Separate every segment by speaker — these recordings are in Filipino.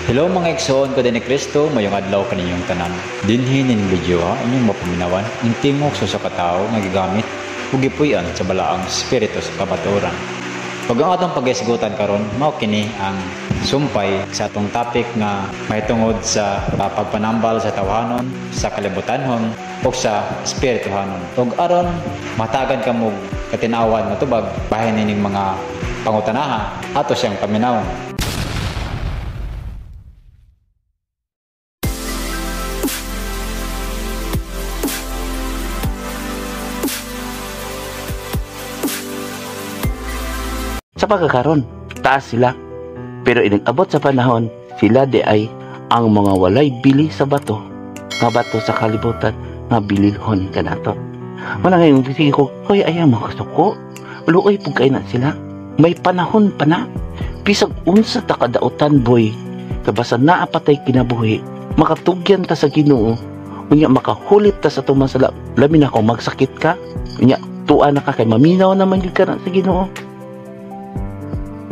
Speaker 1: Hello mga igsoon ko din ni Kristo, mayong adlaw kaninyong tanan. Dinhin ning video inyong mapaminawan ang tingog sa katao nga gigamit ug gipuy-an sa balaang espiritu sa kabaturan. Pag ang atong pag-isgutan karon, mao kini ang sumpay sa atong topic nga may tungod sa pagpanambal sa tawhanon, sa kalibutanhon o sa espirituhanon. Ug aron matagan kamo katinawan matubag bahin nining mga pangutanaha ato siyang paminawon.
Speaker 2: Sa pagkakaroon, taas sila. Pero inag-abot sa panahon, sila di ay ang mga walay bili sa bato, nga bato sa kalibutan, nga bililhon ka nato. Wala ngayong sige ko, hoy ayaw mo kasuko. Luoy pug kay na sila. May panahon pa na. Bisag unsa ta kadautan boy. Kabasa naa patay kinabuhi. Makatugyan ta sa Ginoo. Unya makahulit ta sa tumasala. Lamin ako magsakit ka. Unya tuwa na ka kay maminaw naman gyud ka na sa Ginoo.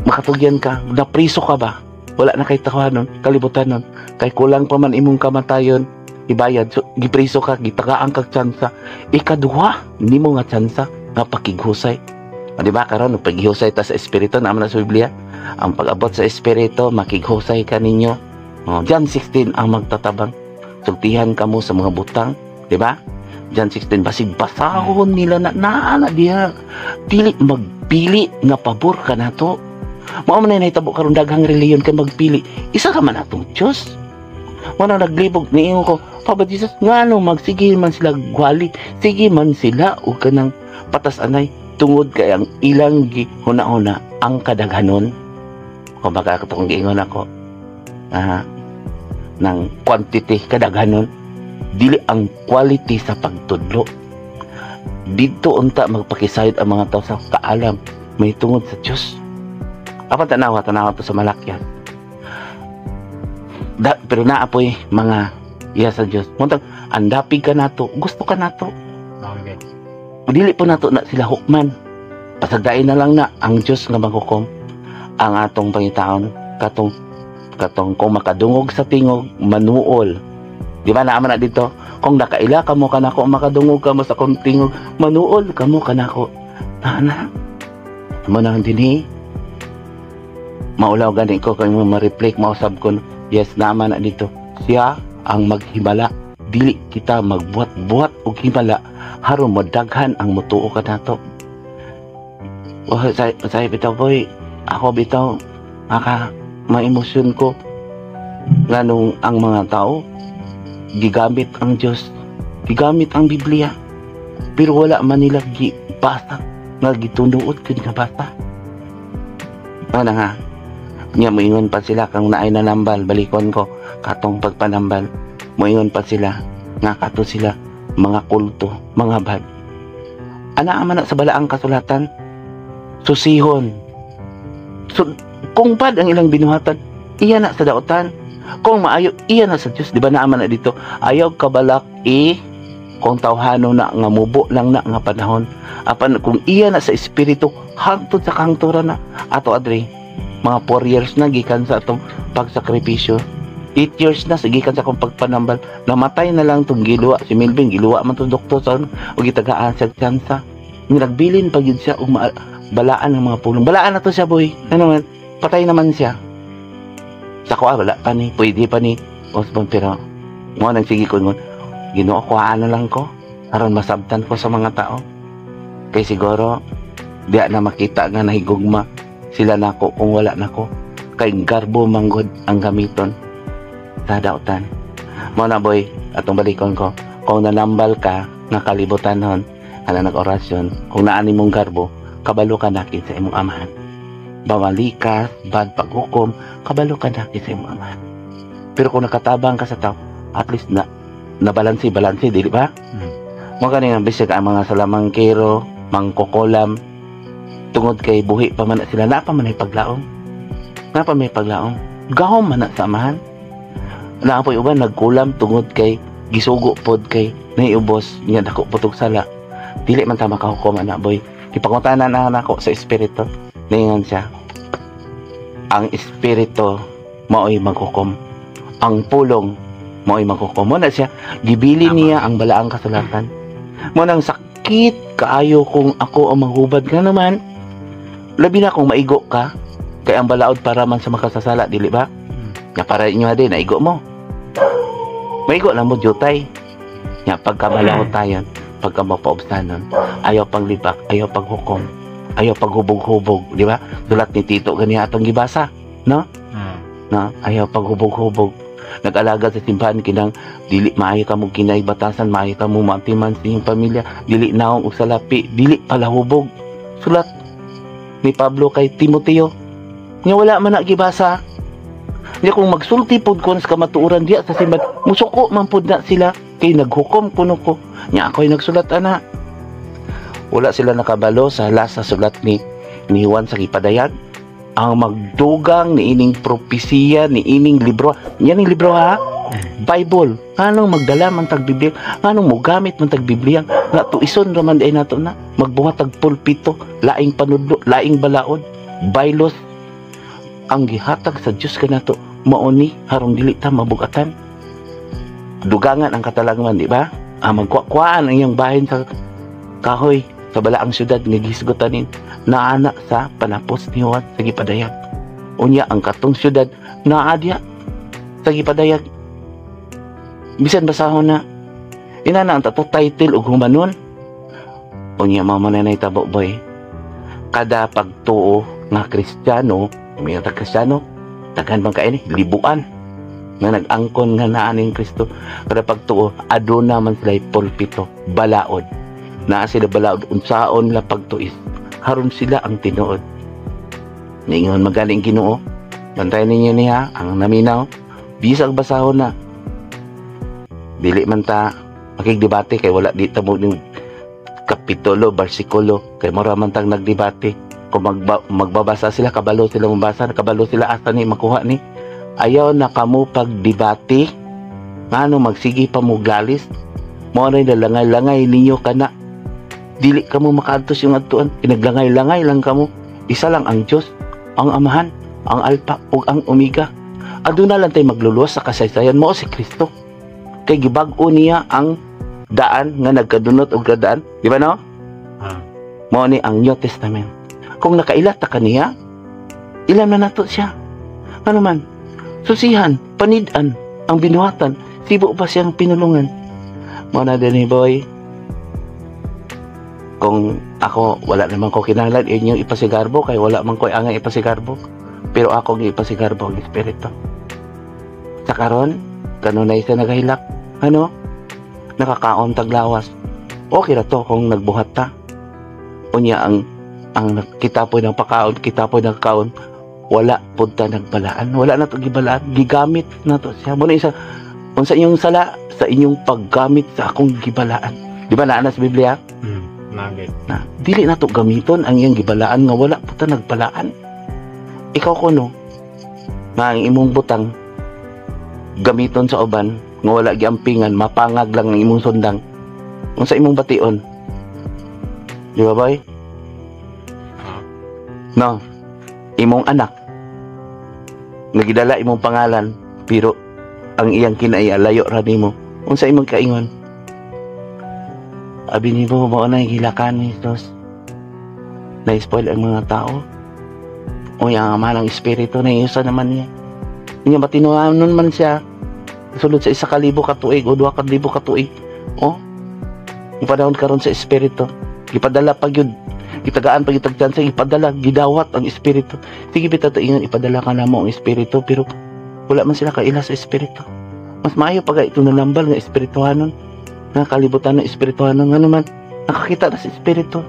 Speaker 2: Makatugyan ka, napriso ka ba? Wala na kay tawanon, kalibutan nun. Kay kulang pa man imong kamatayon, ibayad, so, gipriso ka, gitagaan kag tsansa. Ikaduha, hindi mo nga tsansa, nga pakighusay. O diba, karon paghusay ta sa espiritu, naman na sa Biblia. Ang pag-abot sa espiritu, makighusay ka ninyo. John 16 ang magtatabang. Sultihan ka mo sa mga butang, diba? John 16, basig basahon nila na naana diha. Dili magpili nga pabor ka na to. Mao man nay nahitabo karon daghang reliyon kay magpili. Isa ka man atong Dios. Wala naglibog niingon ko, Papa Jesus, ngano magsige man sila gwali, sige man sila o kanang patas anay tungod kay ang ilang gihuna-huna ang kadaghanon. Kung baka katong giingon ako, ng quantity kadaghanon, dili ang quality sa pagtudlo. Dito unta magpakisayod ang mga tao sa kaalam may tungod sa Dios. Apa tanawa to sa malakyan. Pero naapoy mga iya sa Diyos. Muntang, andapig ka nato, gusto ka nato.
Speaker 1: Okay.
Speaker 2: Dili po nato na sila hukman. Pasagdain na lang na ang Diyos nga maghukom ang atong pangitaon. Katong kung makadungog sa tingog, manuol. Di ba naaman na dito? Kung nakaila ka mo kanako, makadungog ka mo sa kong tingog, manuol ka mo kanako. Taana. Mo nang dinhi. Maulaw gani ko kung ma-reflect, mausab ko, yes, naman na dito. Siya ang maghimala. Dili kita magbuhat-buhat o himala. Haron mo daghan ang mutuo ka nato. Say bitaw boy, ako bitaw, ma-emosyon ko. Ganong ang mga tao, gigamit ang Diyos, gigamit ang Biblia. Pero wala man nila gibasa, nga gitunuot kun nga basa. Ano nga? Nya moingon pa sila kang naay nanambal, balikon ko katong pagpanambal. Moingon pa sila nga kato sila mga kulto, mga bad. Ana man sa balaang kasulatan, susihon. So, kung bad ang ilang binuhatan, iya na sa daotan. Kung maayo, iya na sa Dios. Di ba naaman na dito? Ayaw kabalak kung tawhano na nga mubo lang na nga panahon. Apan kung iya na sa espiritu, hangtod sa kangturan na ato adri. Mga 4 years na gikan sa atong pagsakripisyo. 8 years na gikan sa akong pagpanambal. Namatay na lang itong giluwa. Si Melvin, giluwa man itong doktor sa o gitagaan sa tsansa. Nagbilin pag yun siya balaan ng mga pulong. Balaan na to siya, boy. Ano man, patay naman siya. Sa ko, wala pa ni. Pwede pa ni. Osbon, pero mo nang sige ko ngon. Ginoo ko, na lang ko. Aron masabtan ko sa mga tao. Kaya siguro, diya na makita nga nahigugma sila nako kung wala nako. Kay garbo manggod ang gamiton sa dautan. Mo na boy, atong balikon ko. Kung nanambal ka, nakalibutan ana nag-orasyon, kung naani mong garbo, kabalo ka nakin sa imong amahan. Bawalikas, bad paghukom, kabalo ka nakin sa imong amahan. Pero kung nakatabang ka sa tao, at least balanse, dili ba? Mo kaning bisag ang mga salamangkero, mangkokolam, tungod kay buhi pa man sila, na pa man ay paglaom. Gahom man na sa amahan. Na po uban nagkulam tungod kay gisugo pod kay naiubos nga dako putog sala. Dili man ta makahukom ana boy. Ipangutanan na nako sa espiritu. Ningon siya. Ang espiritu mao'y maghukom. Ang pulong mao'y maghukom. Mo na siya gibili niya ang balaang kasulatan. Mo nang sakit kaayo kung ako ang maghubad nga naman. Labi na kung maigo ka kay ang balaod para man sa makasasala, dili ba? Nga para inyo din naigo mo. Maigo na mo jutay. Nga pagkamalaot tayo, pagka mapaobstanon, ayaw panglibak, ayaw paghukom, ayaw paghubog-hubog, di ba? Sulat ni Tito ganiya atong gibasa, no? Na ayaw paghubog-hubog. Nag-alaga sa simbahan kinang dili maayo ka mo kinay batasan, maayo ka mo maatiman sa iyong pamilya, dili naong og salapi, dili palahubog. Sulat ni Pablo kay Timoteo. Nga wala man na gibasa. Nga kung magsulti pod kon sa kamatuoran diya sa simbahan, musuko man pod na sila kay naghukom kuno ko. Nya ako'y nagsulat ana. Wala sila nakabalo sa lasa sulat ni Juan sa Gipadayag. Ang magdugang ni ining propesiya ni ining libro. Yan ning libro ha. Bible. Anong magdala man tag Biblia? Anong mogamit man tag Biblia? Nga tuison ra man ay nato na. Magbuhat tag pulpito, laing panudlo, laing balaod, baylos. Ang gihatag sa Dios kanato mao ni harong dili ta mabugatan. Dugangan ang katalagman, di ba? Magkwakwaan ang iyang bahin sa kahoy sa balaang syudad nga gisgutanin na anak sa panapos ni Juan sa Gipadayag. Unya ang katong syudad naa diya sa Gipadayag. Bisan basahon na inana ang tato title ug humanon. Unya mao man nay tabo boy. Kada pagtuo nga Kristiyano, may ta Kristiyano, daghan bang kaini libuan nga nag-angkon nga naa ning Kristo. Kada pagtuo aduna man sila pulpito, balaod. Naa sila balaod unsaon la pagtuis. Haron sila ang tinuod. Ningon magaling Ginoo. Bantayan ninyo niya ang naminaw. Bisag basahon na. Dili man ta makigdebate kay wala di ta mo ning kapitulo, bersikulo kay mura man tang nagdebate. Kung magbabasa sila, kabalo sila mabasa, kabalo sila asa ni makuha ni. Ayaw na kamo pagdebate. Ngano magsigi pa mo galis. Mo na langay-langay ninyo kana. Dili kamo makaadtos yung adtuan. Pinaglangay-langay lang kamo. Isa lang ang Dios, ang Amahan, ang Alpha ug ang Omega. Aduna lang tay magluluwas sa kasaysayan mo si Kristo. Kay gibag-o niya ang daan nga nagkadunot og daan, di ba no? Mo ni ang New Testament. Kung nakailat ta kaniya, ilam na nato siya. Ano man, susihan, panidan, ang binuhatan, sibo pa siyang pinulungan. Mo na din boy. Kung ako, wala naman ko kinahanglan inyong ipasigarbo, kay wala man ko angang ipasigarbo. Pero ako ng ipasigarbo ang Espiritu. Sa karon, kanunay sa nagahilak, nakakaon taglawas. Okay na to kung nagbuhat ta. Unya ang kita po ng pakaon, kita po ng kaon, wala punta nagbalaan. Wala na to gibalaan, gigamit na to siya. Muna isa, kung sa inyong sala, sa inyong paggamit sa akong gibalaan. Di ba naana sa Biblia? Na, dili na to gamiton ang iyang gibalaan nga wala punta nagbalaan. Ikaw kuno, nga ang imong butang, gamiton sa uban, nga wala giampingan, mapangag lang ang imong sundang. Kung sa imong bation, di ba boy? No, imong anak nagidala imong pangalan pero ang iyang kinaya layo ra nimo. Unsa imong kaingon? Abi nimo mao na gilakan ni Jesus. Na-spoil ang mga tao. O yang amalang espiritu na isa naman niya. Niya matinuhanon man siya. Sulod sa 1,000 ka tuig o 2,000 ka tuig. O, ipadahon karon sa espiritu. Ipadala pag yun. Itagaan pag itagtansa, ipadala, gidawat ang espiritu. Sige bitataingan, ipadala ka na mo ang espiritu, pero wala man sila kaila sa espiritu. Mas maayo pag ito nalambal ng espirituhanon, na kalibutan ng espirituhanon, nga naman, nakakita na sa espiritu,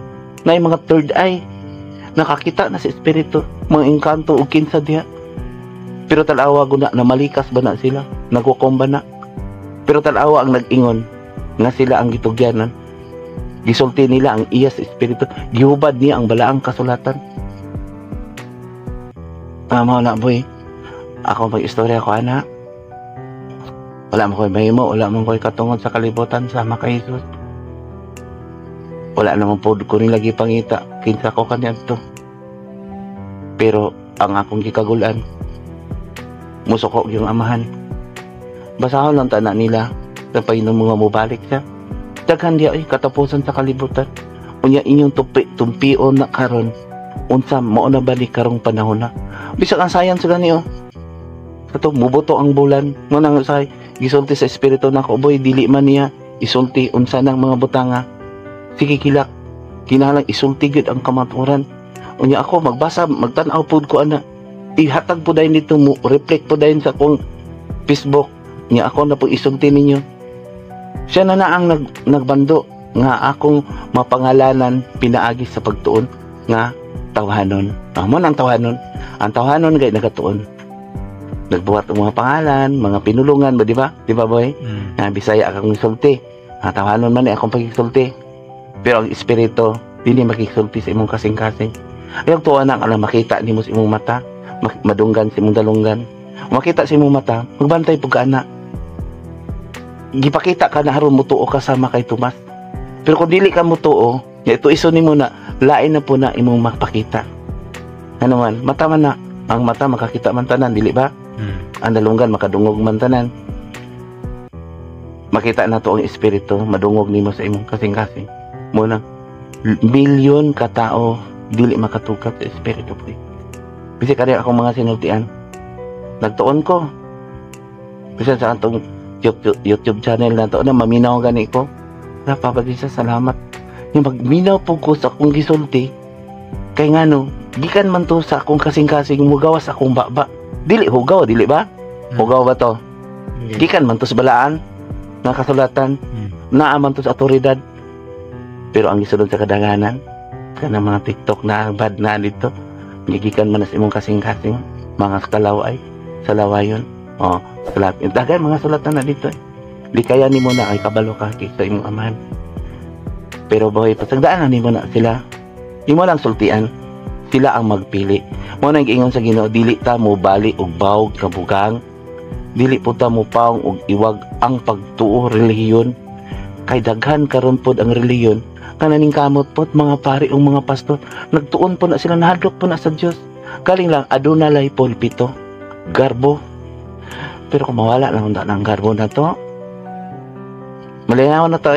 Speaker 2: na yung mga third eye, nakakita na sa espiritu, mga engkanto o kinsa diha. Pero talawa guna, na malikas ba na sila, nagwakom ba na? Pero talawa ang nag-ingon, nga sila ang gitugyanan. Gisulti nila ang iya sa espiritu. Gihubad niya ang balaang kasulatan. Mao na boy. Ako mag-istorya ko ana. Wala mo ko'y mahimo, wala mo ko'y katungod sa kalibutan sama kay Jesus. Wala naman po ko nilagi pangita. Kinsa ko kanyan to. Pero ang akong gikagulan, musukok yung amahan. Basahon lang tanan nila sa painom mga mubalik siya. Daghan diya katapusan sa kalibutan. Unya inyong tumpion na karon unsa mao na balik karong panahon na. Bisag ang sayang sa gani Kato mubuto ang bulan mo nang say gisulti sa espiritu na ko boy dili man niya isulti unsa nang mga butanga. Sige kilak kinahanglan isulti gid ang kamatuoran. Unya ako magbasa magtan-aw pud ko ana. Ihatag po dayon dito mo reflect po dayon sa akong Facebook. Nya ako na po isulti ninyo. Siya na ang nagbando nga akong mapangalanan pinaagi sa pagtuon nga tawhanon. Mo nang tawhanon. Ang tawhanon gay nagatuon. Nagbuhat ang mga pangalan, mga pinulungan ba di ba? Di ba boy? Na Bisaya akong isulti. Ang tawhanon man akong pagisulti. Pero ang espiritu dili makisulti sa imong kasing-kasing. Ayong tuwa nang alam makita nimo sa imong mata, madunggan sa imong dalunggan. Makita sa imong mata, magbantay pug ka ana. Gipakita ka na haron mutuo ka sama kay Tomas. Pero kung dili ka mutuo, ito iso nimo na lain na po na imong mapakita. Ano man, mata man na. Ang mata makakita man tanan, dili ba? Ang dalunggan makadungog man tanan. Makita na to ang espiritu, madungog nimo sa imong kasing-kasing. Muna, milyon ka tao dili makatukat sa espiritu po. Bisig kari akong mga sinultian. Nagtuon ko. Bisa sa atong YouTube channel na to na maminaw gani ko. Napapagisa salamat. Yung magminaw po ko sa akong gisulti. Kay ngano, gikan man to sa akong kasing-kasing mugawas akong baba. Dili hugaw, dili ba? Hugaw ba to? Gikan man to sa balaan nga kasulatan. Naaman to sa autoridad. Pero ang gisulod sa kadanganan kanang mga TikTok na bad na dito. Gigikan man sa imong kasing-kasing mga kalaway sa lawayon. Salat. Dagan mga sulatan na dito. Di kaya nimo na ay kabalo ka sa imong amahan. Pero boy, pasagdaan na nimo na sila. Imo lang sultian. Sila ang magpili. Mo nang giingon sa Ginoo, dili ta mo bali og bawog kabugang. Dili po ta mo paong og iwag ang pagtuo relihiyon. Kay daghan karon pod ang relihiyon kananing kamot pod mga pari o mga pastor. Nagtuon po na sila, nahadlok po na sa Dios. Kaling lang aduna lay pulpito, garbo. Pero kung mawala lang ang garbo na to, malinaw na to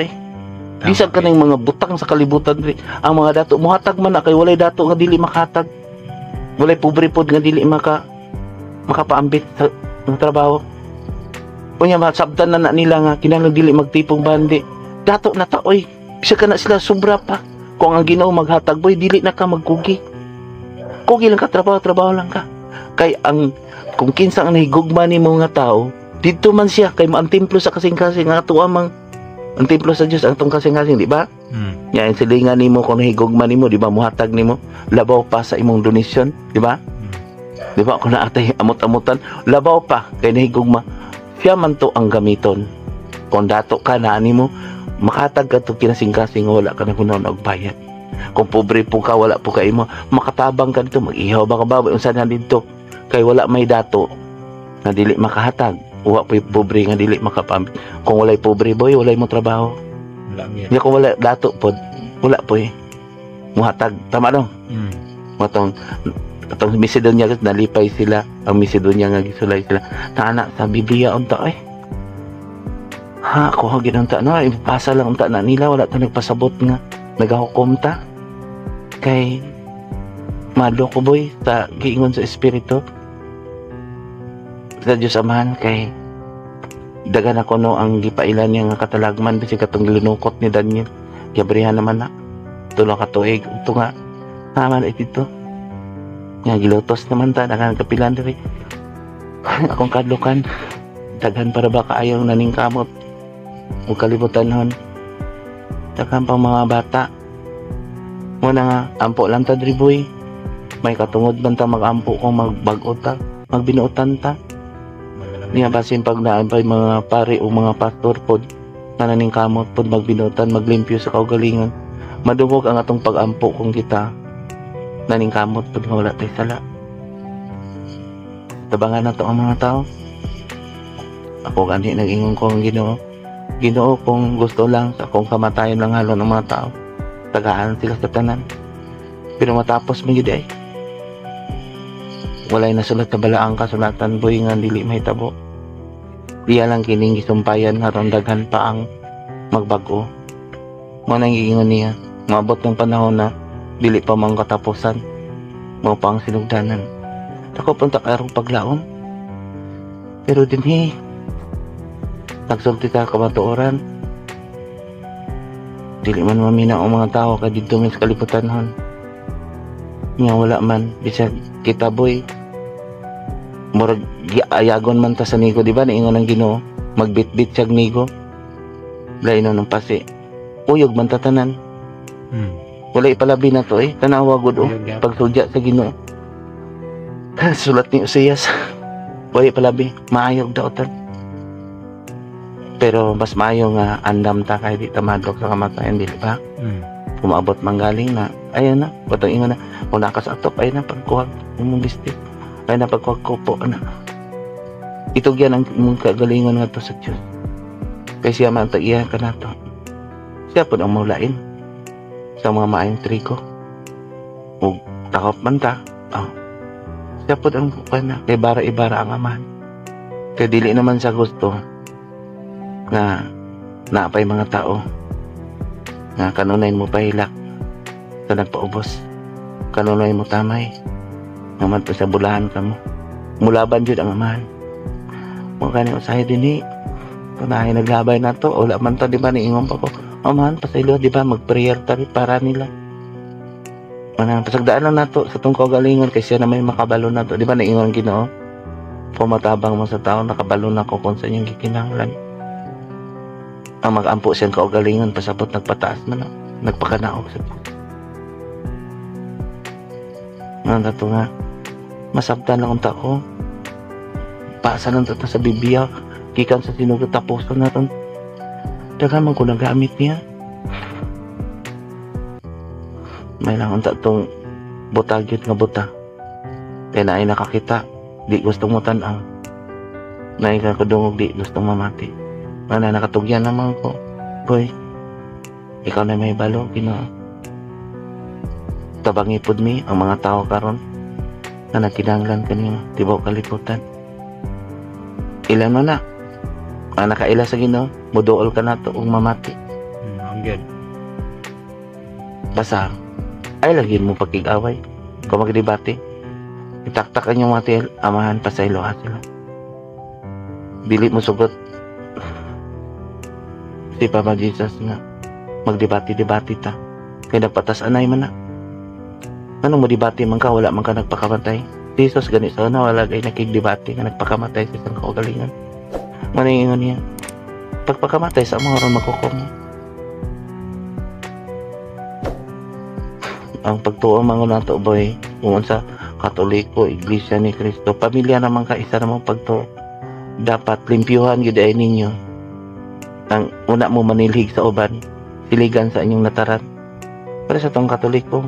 Speaker 2: Bisag ka ng mga butang sa kalibutan ang mga dato muhatag man na kay walay dato nga dili makatag. Walay pobre pod nga dili makapaambit sa trabaho. Unya masabtan na nila nga kinahanglan dili magtipong bandi. Dato na ta bisag ka na sila sobra pa. Kung ang Ginoo maghatag boy dili na ka magkugi. Kugi lang ka trabaho lang ka. Kay ang kung kinsa ang nahigugma nimo nga tao, dito man siya kay ang templo sa kasing-kasing nga ato amang ang templo sa Dios ang tong kasing-kasing, di ba? Yan silingan nimo kung nahigugma nimo, di ba muhatag nimo labaw pa sa imong donation, di ba? Di ba kung naatay amot-amutan, labaw pa kay nahigugma. Siya man to ang gamiton. Kung dato ka na nimo makatag ka to kinasing-kasing wala ka na kunaon og bayad. Kung pobre po ka, wala po ka imo, makatabang ka dito, mag-ihaw ba ka ba unsa na dito? Kay wala may dato na dili makahatag. Wa po pobre nga dili makapamit. Kung walay pobre boy, walay mo trabaho. Wala kung wala dato pod, wala po muhatag. Tama no? Matong Macedonia nalipay sila. Ang Macedonia nga gisulay sila. Taana sa Biblia unta Ha, ko hagin unta na ipasa lang unta na nila wala ta nagpasabot nga nagahukom ta. Kay madlo ko boy sa giingon sa espiritu. Sa Diyos Amahan kay dagan ako no ang gipailan niya nga katalagman bisig katong linukot ni Daniel. Gabrihan naman na. Tulo ka tuig. Ito nga. Naman ito. Nga gilutos naman ta. Dagan kapilan diri. Akong kadlukan. Dagan para ba kaayaw naning kamot. O kalibutan hon. Dagan pang mga bata. Muna nga. Ampo lang ta driboy. May katungod man ta mag-ampo kung magbagot ta. Magbinuotan ta. Niya basin pag naabay mga pare o mga pastor pod nananing kamot pod magbinutan maglimpyo sa kaugalingon madungog ang atong pag-ampo kung kita naning kamot pod wala tay sala. Tabangan na to ang mga tao. Ako gani nag-ingon ko ang Ginoo kung gusto lang sa akong kamatayon lang halon ng mga tao tagaan sila sa tanan pero matapos mo yun walay nasulat na balaang kasulatan boy nga dili mahitabo. Diya lang kining gisumpayan aron daghan pa ang magbago. Mo nang giingon niya, maabot ng panahon na dili pa man katapusan. Mao pa ang sinugdanan. Ako punta karong paglaom. Pero dinhi nagsulti ta kamatuoran. Dili man mamina ang mga tao kay didto sa kalibutanhon. Nga wala man bisag kita boy murag ayagon man ta sa nigo, di ba? Naingon ang Ginoo, magbitbit siyag nigo. Laino ng pasi. Uyog man tatanan. Wala ipalabi na to Tanawa gud pagsudya sa Ginoo. Sulat ni Usias. Wala ipalabi, maayog daw tan. Pero mas maayo nga andam ta kay di ta madlok sa kamatayan, di ba? Kumaabot manggaling na, ayan na, patang ingon na, kung nakasatop, ayan na, pagkuhag, umulistik. Ay napagkwakopo na. Ito yan ang mong kagalingon nga to sa Diyos. Kaya siya man iya ka na to. Siya po ang mulain sa mga maayong trigo. O takop man ta. Siya po ang kay bara-ibara ang amahan. Kaya dili naman sa gusto na naapay mga tao nga kanunayin mo pahilak sa nagpaubos. Kanunayin mo tamay naman to sa bulahan ka mo. Mulaban jud ang amahan. Mo kani usahay dinhi. Kunahay naglabay na to. Wala man to, di ba? Niingon pa ko. Amahan, pasaylo, di ba? Mag-prayer tari para nila. Pasagdaan lang na to sa tong kagalingon kasi siya na may makabalo na to. Di ba? Niingon Ginoo. Pumatabang mo sa tao, nakabalo na ko kung sa inyong gikinahanglan. Ang mag-ampo siyang kaugalingon, pasabot nagpataas man. Nagpakanaog sa Diyos. Nga to nga. Masabtan lang ang tao. Paasa lang ito sa Biblia. Gikan sa sinugot tapuso na ito. Dagan man ko nagamit niya. May lang ang itong butagyot nga buta. Kaya na ay nakakita. Di gusto mo tanang. Na ikakadungog di gusto mamati. Mana nakatugyan naman ko. Boy, ikaw na may balo. Tabangipod mi ang mga tao karon na nagkinanglan kanina, tibaw kaliputan. Ilan mo na? Ang nakaila sa Ginoo, muduol ka na to kung mamati.
Speaker 1: Ang good.
Speaker 2: Basta, ay lagyan mo pagkig-away. Kung magdebate, itaktak ang yung mga amahan pa sa iloha sila. Dili mo sugot. Si Papa Jesus nga, magdebate-debate ta. Kaya nagpatas anay man na. Anong mo debate man ka, wala man ka nagpakamatay. Jesus ganit sa una, wala kayo nakigdebate nga nagpakamatay sa isang kaugalingan. Maningon niya, pagpakamatay sa mga ron makukom. Ang pagtuo mga nato boy, kung sa Katoliko, Iglesia ni Cristo, pamilya naman ka, isa namang pagtuo. Dapat limpyuhan yun ay ninyo. Ang una mo manilhig sa uban, siligan sa inyong nataran. Pero sa tong Katoliko,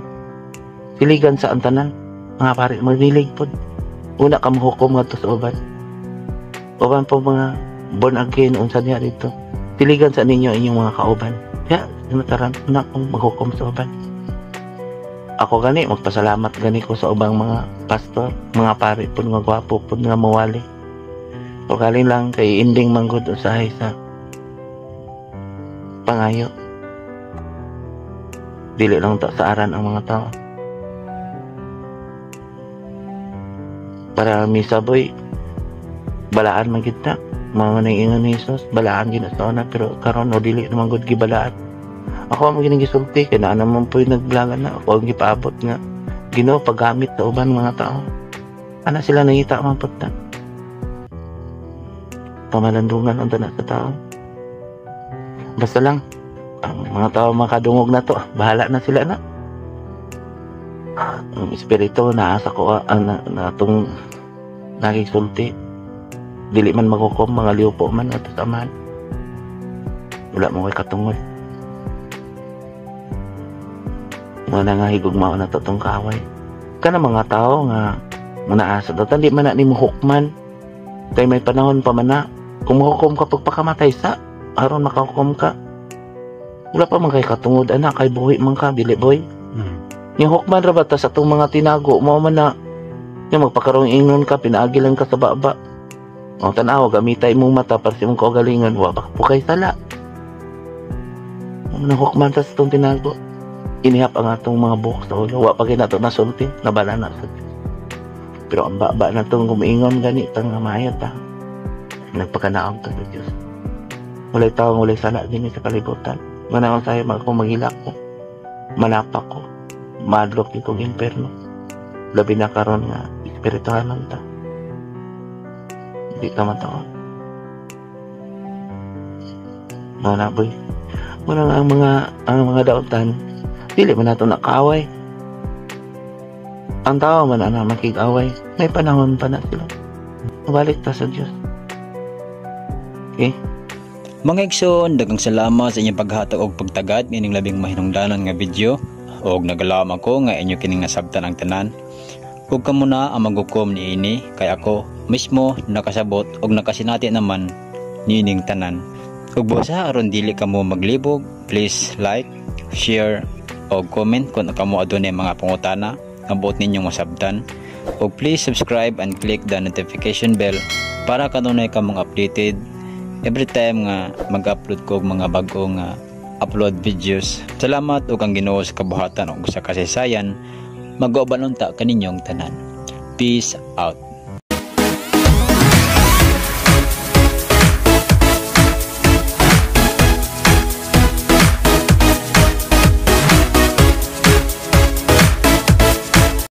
Speaker 2: siligan sa antanan, mga pare, magnilig po. Una ka mahukom nga to sa uban. Uban po mga born again, unsa niya dito. Siligan sa ninyo inyong mga kauban. Kaya, sinataran, una kong maghukom sa uban. Ako gani, magpasalamat gani ko sa ubang mga pastor, mga pare po, mga gwapo po, nga mawali. O galing lang kay inding manggod usahay sa pangayo. Dili lang ta sa aran ang mga tao. Para misa boy, balaan man kita. Mga nangingon ni Jesus, balaan gina sa una, pero karon o dili naman gud gibalaan. Ako ang gining gisulti kay naa naman po nagblagan na ako ang gipaabot nga Ginoo paggamit sa uban mga tao. Ana sila nangita man pagta. Pamalandungan unta na sa tao. Basta lang ang mga tao makadungog na to, bahala na sila na. Ang espiritu naasa ko na itong nakisulti. Dili man makukom, mga liupo man at samahan. Wala mo kay katungod. Wala nga higugmao na itong kaaway. Kana mga tao nga naasa daw, di man na ni mo hukman. Kaya may panahon pa man na, kung mahukom ka pagpakamatay sa, aron makahukom ka. Wala pa man kay katungod, anak, kay buhi man ka, dili boy. Yung hukman ra ba ta sa itong mga tinago, mo man na Yung magpakarong ingnon ka, pinaagilan ka sa baba. O tanawa, gamitay mong mata para sa mong kaugalingan, wa baka po kay sala. Nahukman sa itong tinago. Inihap ang atong mga buhok sa ulo. Wa pa kayo na ito nasulti, nabala na sa Diyos. Pero ang baba na itong gumiingon gani, itang mayat ha. Nagpakanaog ka sa Diyos. Walay tawang walay sala din sa kalibutan. Manaon sa'yo, magilak ko. Manapak ko. Madlok di kong imperno. Labi na karon nga, espiritual man ta. Hindi ka mataon. Mga boy. Muna nga ang mga daotan, dili man nato nakaaway. Ang tao man na makig-away, may panahon pa na sila. Mabalik ta sa Diyos. Okay?
Speaker 1: Mga igsoon, daghang salamat sa inyong paghatag og pagtagad ining labing mahinungdanon nga video. Og nagalaom ako nga inyo kining nasabtan ang tanan. Ug kamo na ang maghukom niini kay ako mismo nakasabot og nakasinati naman niining tanan. Ug busa aron dili kamo maglibog, please like, share og comment kung kamo adunay mga pangutana nga buot ninyong masabtan. Ug please subscribe and click the notification bell para kanunay kamong updated every time nga mag-upload ko og mga bag-ong upload videos. Salamat ug ang Ginoo sa kabuhatan ug sa kasaysayan. Mag-uban unta kaninyong tanan. Peace out.